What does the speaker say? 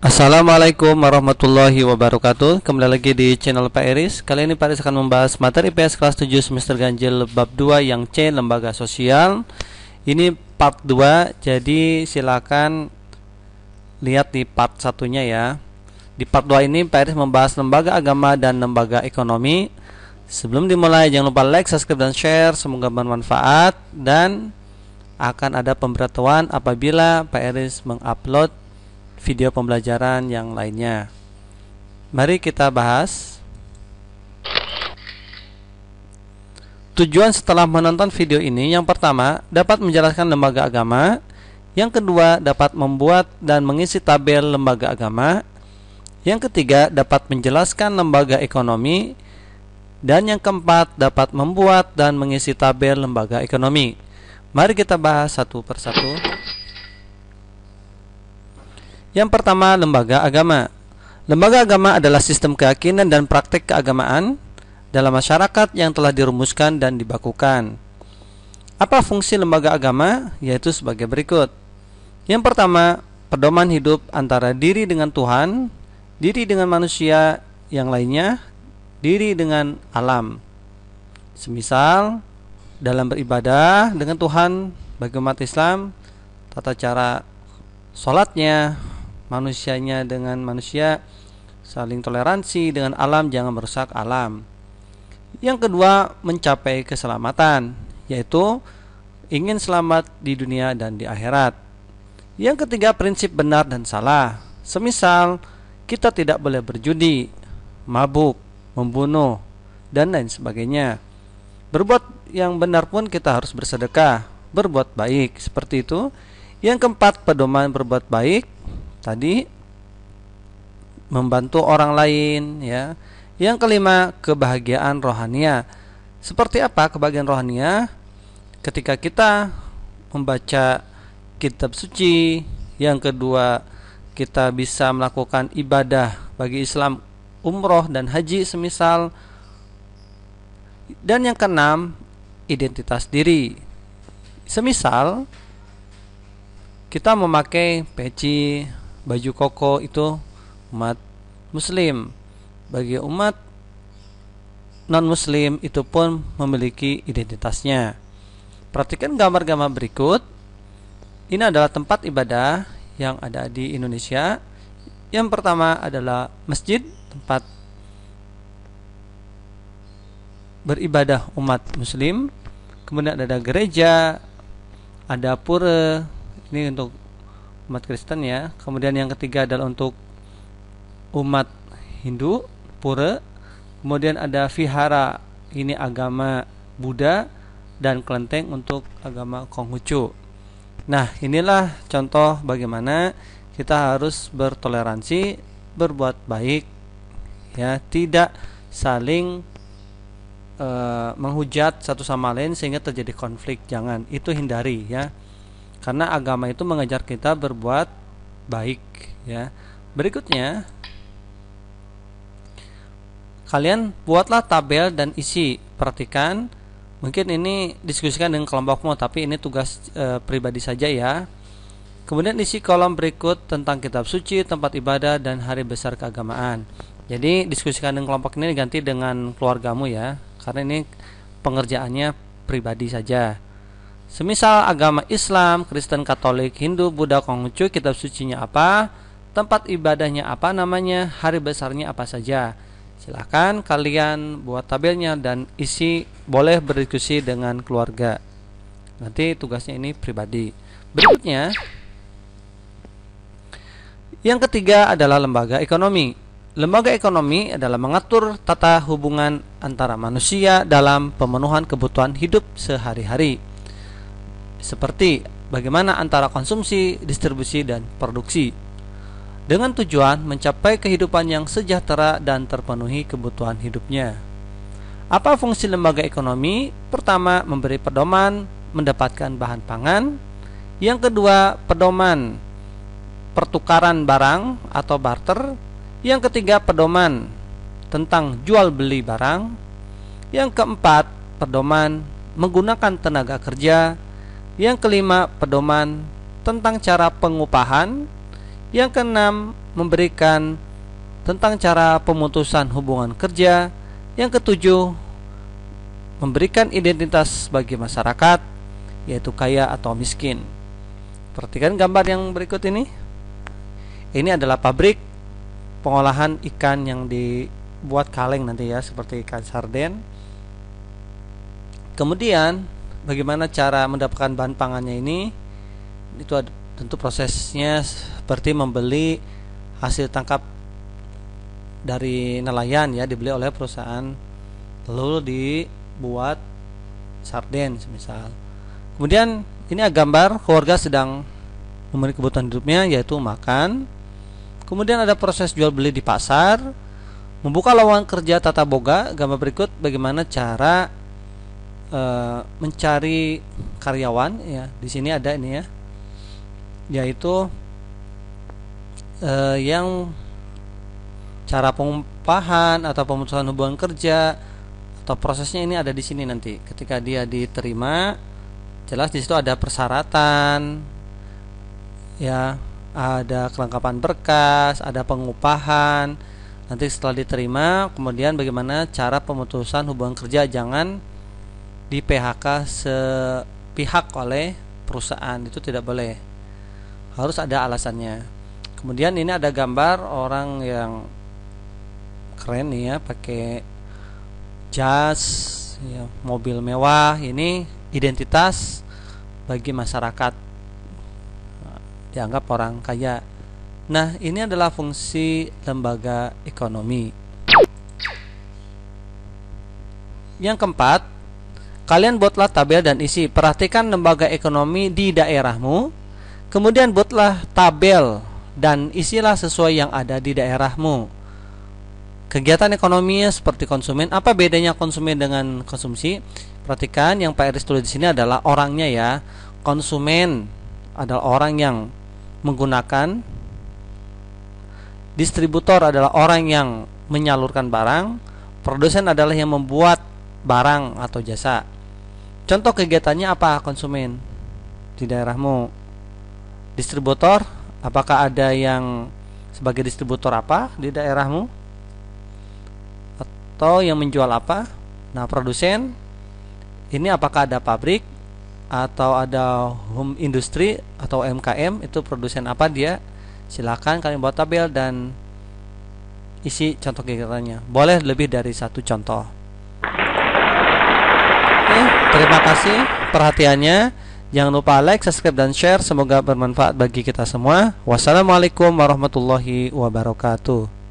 Assalamualaikum warahmatullahi wabarakatuh. Kembali lagi di channel Pak Iris. Kali ini Pak Iris akan membahas materi PS kelas 7 semester ganjil bab 2 yang C, lembaga sosial. Ini part 2, jadi silakan lihat di part satunya ya. Di part 2 ini Pak Iris membahas lembaga agama dan lembaga ekonomi. Sebelum dimulai jangan lupa like, subscribe dan share. Semoga bermanfaat dan akan ada pemberitahuan apabila Pak Iris mengupload video pembelajaran yang lainnya. Mari kita bahas. Tujuan setelah menonton video ini, yang pertama, dapat menjelaskan lembaga agama. Yang kedua, dapat membuat dan mengisi tabel lembaga agama. Yang ketiga, dapat menjelaskan lembaga ekonomi. Dan yang keempat, dapat membuat dan mengisi tabel lembaga ekonomi. Mari kita bahas satu persatu. Yang pertama, lembaga agama. Lembaga agama adalah sistem keyakinan dan praktek keagamaan dalam masyarakat yang telah dirumuskan dan dibakukan. Apa fungsi lembaga agama? Yaitu sebagai berikut. Yang pertama, pedoman hidup antara diri dengan Tuhan, diri dengan manusia yang lainnya, diri dengan alam. Semisal dalam beribadah dengan Tuhan bagi umat Islam, tata cara sholatnya, manusianya dengan manusia, saling toleransi dengan alam, jangan merusak alam. Yang kedua, mencapai keselamatan, yaitu ingin selamat di dunia dan di akhirat. Yang ketiga, prinsip benar dan salah. Semisal kita tidak boleh berjudi, mabuk, membunuh, dan lain sebagainya. Berbuat yang benar pun kita harus bersedekah, berbuat baik, seperti itu. Yang keempat, pedoman berbuat baik. Tadi membantu orang lain ya. Yang kelima, kebahagiaan rohania. Seperti apa kebahagiaan rohania? Ketika kita membaca kitab suci. Yang kedua, kita bisa melakukan ibadah bagi Islam, umroh dan haji semisal. Dan yang keenam, identitas diri. Semisal kita memakai peci, baju koko, itu umat muslim. Bagi umat non muslim itu pun memiliki identitasnya. Perhatikan gambar-gambar berikut. Ini adalah tempat ibadah yang ada di Indonesia. Yang pertama adalah masjid, tempat beribadah umat muslim. Kemudian ada gereja, ada pura, ini untuk umat Kristen ya. Kemudian yang ketiga adalah untuk umat Hindu, pura. Kemudian ada vihara, ini agama Buddha, dan kelenteng untuk agama Konghucu. Nah, inilah contoh bagaimana kita harus bertoleransi, berbuat baik ya, tidak saling menghujat satu sama lain sehingga terjadi konflik. Jangan, itu hindari ya. Karena agama itu mengajar kita berbuat baik ya. Berikutnya, kalian buatlah tabel dan isi. Perhatikan, mungkin ini diskusikan dengan kelompokmu, tapi ini tugas pribadi saja ya. Kemudian isi kolom berikut tentang kitab suci, tempat ibadah, dan hari besar keagamaan. Jadi diskusikan dengan kelompok ini diganti dengan keluargamu ya, karena ini pengerjaannya pribadi saja. Semisal agama Islam, Kristen, Katolik, Hindu, Buddha, Konghucu, kitab sucinya apa, tempat ibadahnya apa namanya, hari besarnya apa saja. Silakan kalian buat tabelnya dan isi, boleh berdiskusi dengan keluarga. Nanti tugasnya ini pribadi. Berikutnya, yang ketiga adalah lembaga ekonomi. Lembaga ekonomi adalah mengatur tata hubungan antara manusia dalam pemenuhan kebutuhan hidup sehari-hari, seperti bagaimana antara konsumsi, distribusi, dan produksi, dengan tujuan mencapai kehidupan yang sejahtera dan terpenuhi kebutuhan hidupnya. Apa fungsi lembaga ekonomi? Pertama, memberi pedoman mendapatkan bahan pangan. Yang kedua, pedoman pertukaran barang atau barter. Yang ketiga, pedoman tentang jual beli barang. Yang keempat, pedoman menggunakan tenaga kerja. Yang kelima, pedoman tentang cara pengupahan. Yang keenam, memberikan tentang cara pemutusan hubungan kerja. Yang ketujuh, memberikan identitas bagi masyarakat, yaitu kaya atau miskin. Perhatikan gambar yang berikut ini. Ini adalah pabrik pengolahan ikan yang dibuat kaleng nanti ya, seperti ikan sarden. Kemudian bagaimana cara mendapatkan bahan pangannya ini? Itu tentu prosesnya seperti membeli hasil tangkap dari nelayan ya, dibeli oleh perusahaan lalu dibuat sarden semisal. Kemudian ini gambar keluarga sedang memenuhi kebutuhan hidupnya, yaitu makan. Kemudian ada proses jual beli di pasar, membuka lowongan kerja tata boga. Gambar berikut bagaimana cara mencari karyawan ya. Di sini ada ini ya, yaitu yang cara pengupahan atau pemutusan hubungan kerja atau prosesnya ini ada di sini nanti. Ketika dia diterima, jelas di situ ada persyaratan ya, ada kelengkapan berkas, ada pengupahan. Nanti setelah diterima, kemudian bagaimana cara pemutusan hubungan kerja, jangan di PHK sepihak oleh perusahaan, itu tidak boleh, harus ada alasannya. Kemudian ini ada gambar orang yang keren nih ya, pakai jas ya, mobil mewah. Ini identitas bagi masyarakat, dianggap orang kaya. Nah, ini adalah fungsi lembaga ekonomi. Yang keempat, kalian buatlah tabel dan isi. Perhatikan lembaga ekonomi di daerahmu, kemudian buatlah tabel dan isilah sesuai yang ada di daerahmu. Kegiatan ekonominya seperti konsumen. Apa bedanya konsumen dengan konsumsi? Perhatikan yang Pak Iris tulis di sini adalah orangnya ya. Konsumen adalah orang yang menggunakan, distributor adalah orang yang menyalurkan barang, produsen adalah yang membuat barang atau jasa. Contoh kegiatannya apa konsumen di daerahmu? Distributor, apakah ada yang sebagai distributor apa di daerahmu? Atau yang menjual apa? Nah, produsen ini apakah ada pabrik atau ada home industry atau UMKM, itu produsen apa dia? Silakan kalian buat tabel dan isi contoh kegiatannya. Boleh lebih dari satu contoh. Oke, terima kasih perhatiannya. Jangan lupa like, subscribe, dan share. Semoga bermanfaat bagi kita semua. Wassalamualaikum warahmatullahi wabarakatuh.